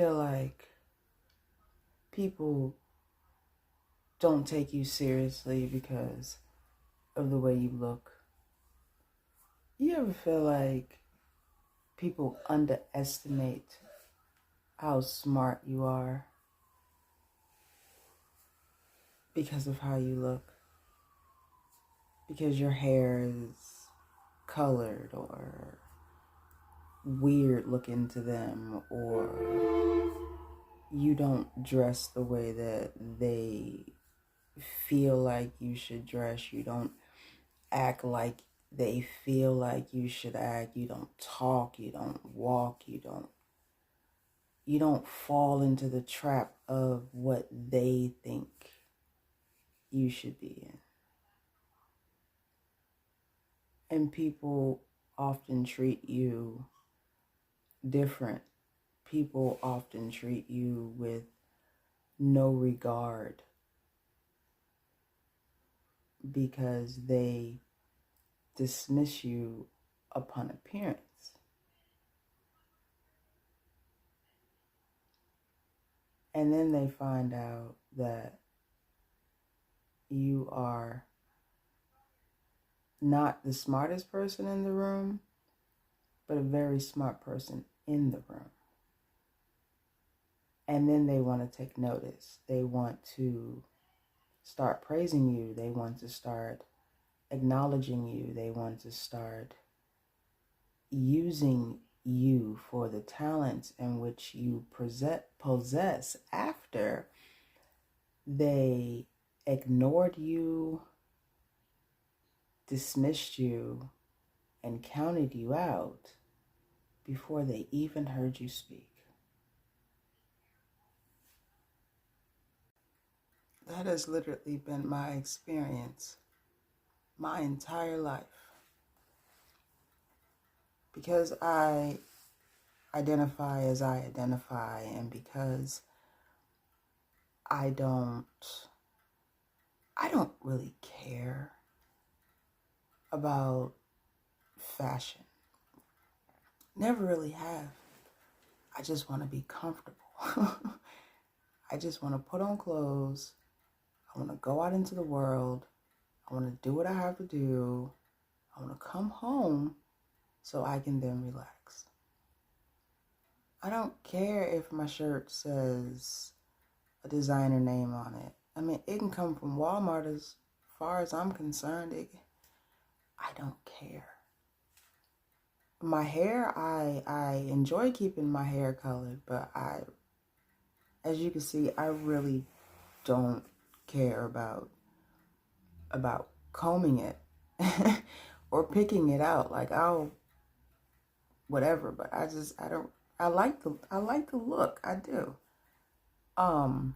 feel like people don't take you seriously because of the way you look? You ever feel like people underestimate how smart you are because of how you look? Because your hair is colored or weird looking to them, or you don't dress the way that they feel like you should dress. You don't act like they feel like you should act. You don't talk, you don't walk, you don't fall into the trap of what they think you should be in. And people often treat you different. People often treat you with no regard because they dismiss you upon appearance. And then they find out that you are not the smartest person in the room, but a very smart person in the room. And then they want to take notice. They want to start praising you. They want to start acknowledging you. They want to start using you for the talents in which you possess after they ignored you, dismissed you, and counted you out before they even heard you speak. That has literally been my experience my entire life. Because I identify as I identify, and because I don't really care about fashion. Never really have. I just want to be comfortable. I just want to put on clothes. I want to go out into the world. I want to do what I have to do. I want to come home so I can then relax. I don't care if my shirt says a designer name on it. I mean, it can come from Walmart as far as I'm concerned. I don't care. My hair, I enjoy keeping my hair colored, but as you can see, I really don't care about combing it or picking it out. Like, I'll whatever, but I like the look. I do. But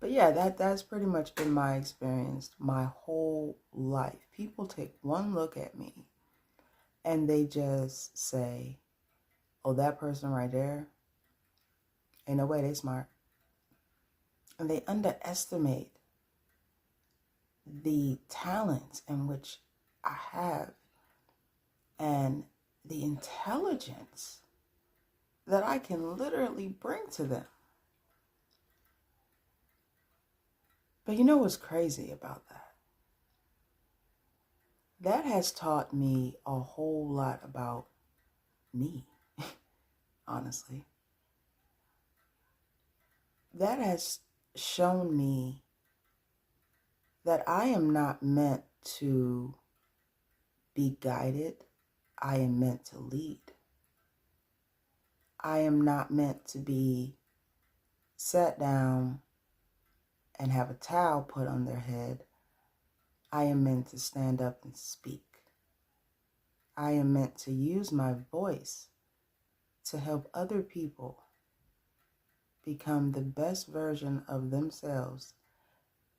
yeah, that's pretty much been my experience my whole life. People take one look at me and they just say, oh, that person right there, ain't no way they smart. And they underestimate the talents in which I have and the intelligence that I can literally bring to them. But you know what's crazy about that? That has taught me a whole lot about me, honestly. That has shown me that I am not meant to be guided. I am meant to lead. I am not meant to be sat down and have a towel put on their head. I am meant to stand up and speak. I am meant to use my voice to help other people become the best version of themselves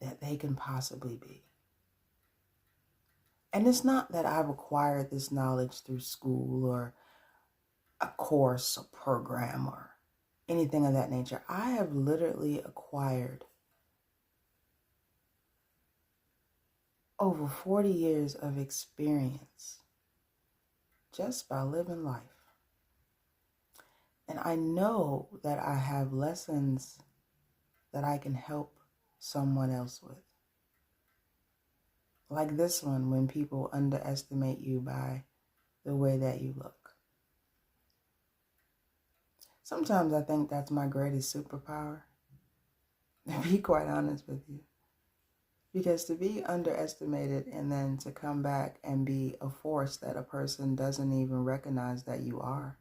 that they can possibly be. And it's not that I've acquired this knowledge through school or a course, a program, or anything of that nature. I have literally acquired over 40 years of experience just by living life. And I know that I have lessons that I can help someone else with. Like this one, when people underestimate you by the way that you look. Sometimes I think that's my greatest superpower, to be quite honest with you. Because to be underestimated and then to come back and be a force that a person doesn't even recognize that you are,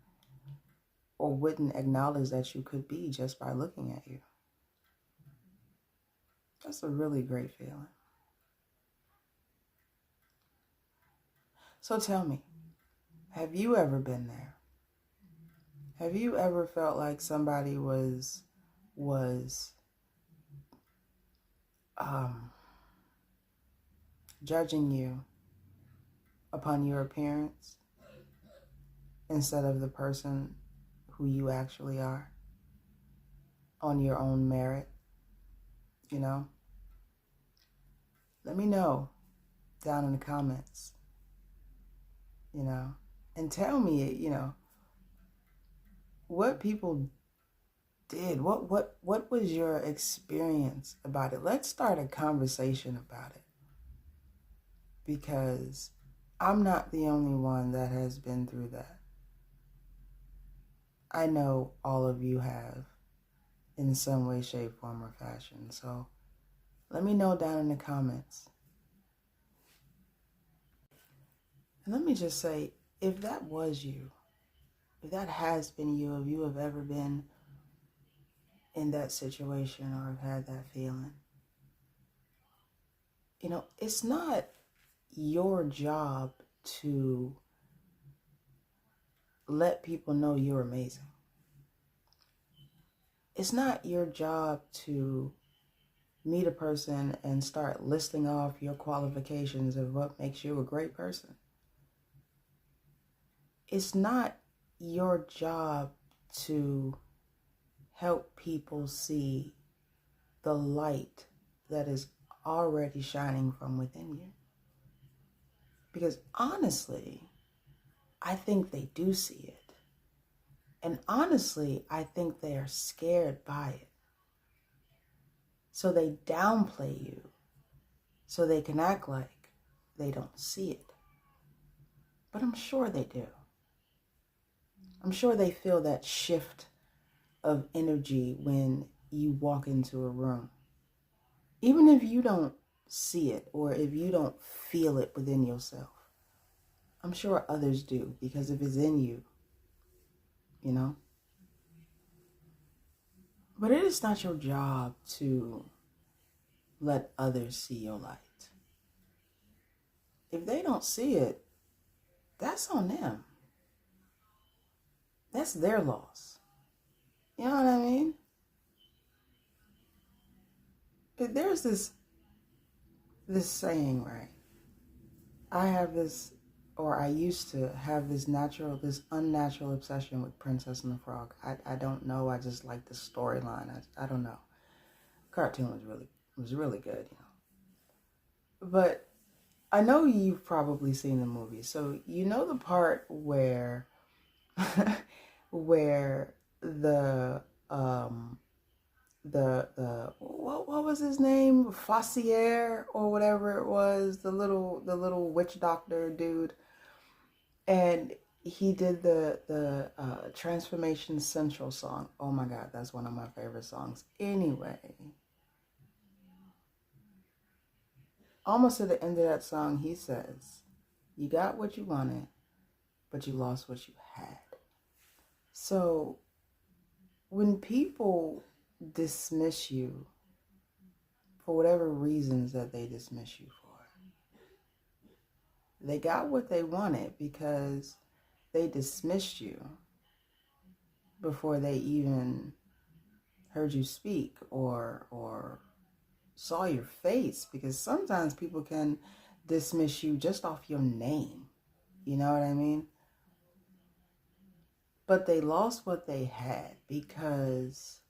or wouldn't acknowledge that you could be just by looking at you. That's a really great feeling. So tell me, have you ever been there? Have you ever felt like somebody was judging you upon your appearance instead of the person who you actually are, on your own merit, you know? Let me know down in the comments, you know, and tell me, you know, what people did. What was your experience about it? Let's start a conversation about it, because I'm not the only one that has been through that. I know all of you have in some way, shape, form, or fashion. So let me know down in the comments. And let me just say, if that was you, if that has been you, if you have ever been in that situation or have had that feeling, you know, it's not your job to let people know you're amazing. It's not your job to meet a person and start listing off your qualifications of what makes you a great person. It's not your job to help people see the light that is already shining from within you. Because honestly, I think they do see it. And honestly, I think they are scared by it. So they downplay you so they can act like they don't see it. But I'm sure they do. I'm sure they feel that shift of energy when you walk into a room. Even if you don't see it or if you don't feel it within yourself, I'm sure others do, because if it's in you, you know. But it is not your job to let others see your light. If they don't see it, that's on them. That's their loss. You know what I mean? But there's this saying, right? I have this, or I used to have this unnatural obsession with Princess and the Frog. I don't know. I just like the storyline. I don't know. Cartoon was really good, you know. But I know you've probably seen the movie, so you know the part where where the what was his name, Fossier or whatever it was, the little witch doctor dude, and he did the Transformation Central song. Oh my God, that's one of my favorite songs. Anyway, almost at the end of that song, he says, "You got what you wanted, but you lost what you had." So when people dismiss you for whatever reasons that they dismiss you for, they got what they wanted because they dismissed you before they even heard you speak or saw your face. Because sometimes people can dismiss you just off your name. You know what I mean? But they lost what they had because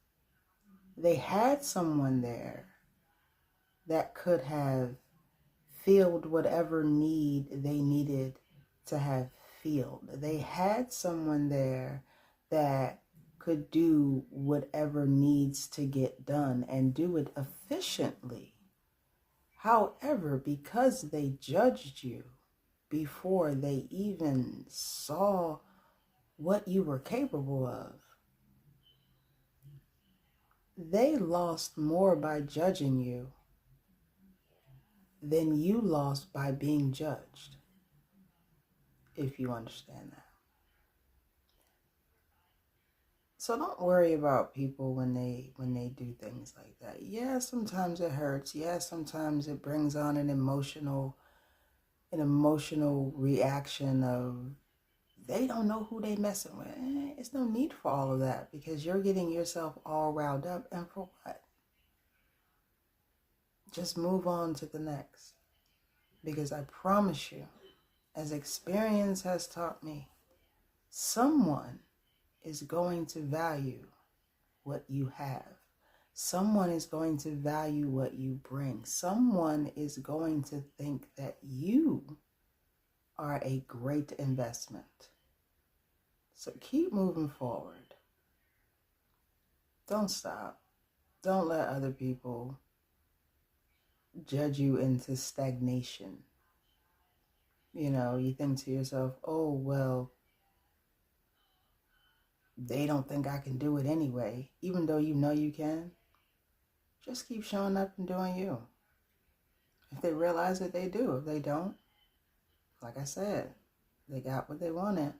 they had someone there that could have filled whatever need they needed to have filled. They had someone there that could do whatever needs to get done and do it efficiently. However, because they judged you before they even saw what you were capable of, they lost more by judging you than you lost by being judged, if you understand that. So don't worry about people when they do things like that. Yeah, sometimes it hurts. Yeah, sometimes it brings on an emotional reaction of they don't know who they messing with. It's no need for all of that because you're getting yourself all riled up, and for what? Just move on to the next. Because I promise you, as experience has taught me, someone is going to value what you have. Someone is going to value what you bring. Someone is going to think that you are a great investment. So keep moving forward. Don't stop. Don't let other people judge you into stagnation. You know, you think to yourself, oh, well, they don't think I can do it anyway. Even though you know you can, just keep showing up and doing you. If they realize it, they do. If they don't, like I said, they got what they wanted,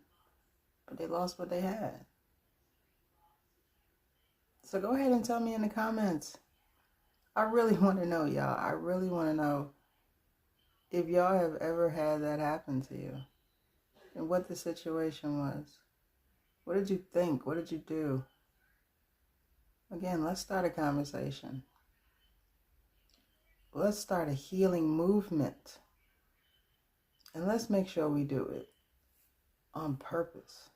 but they lost what they had. So go ahead and tell me in the comments. I really want to know, y'all. I really want to know if y'all have ever had that happen to you and what the situation was. What did you think? What did you do? Again, let's start a conversation. Let's start a healing movement. And let's make sure we do it on purpose.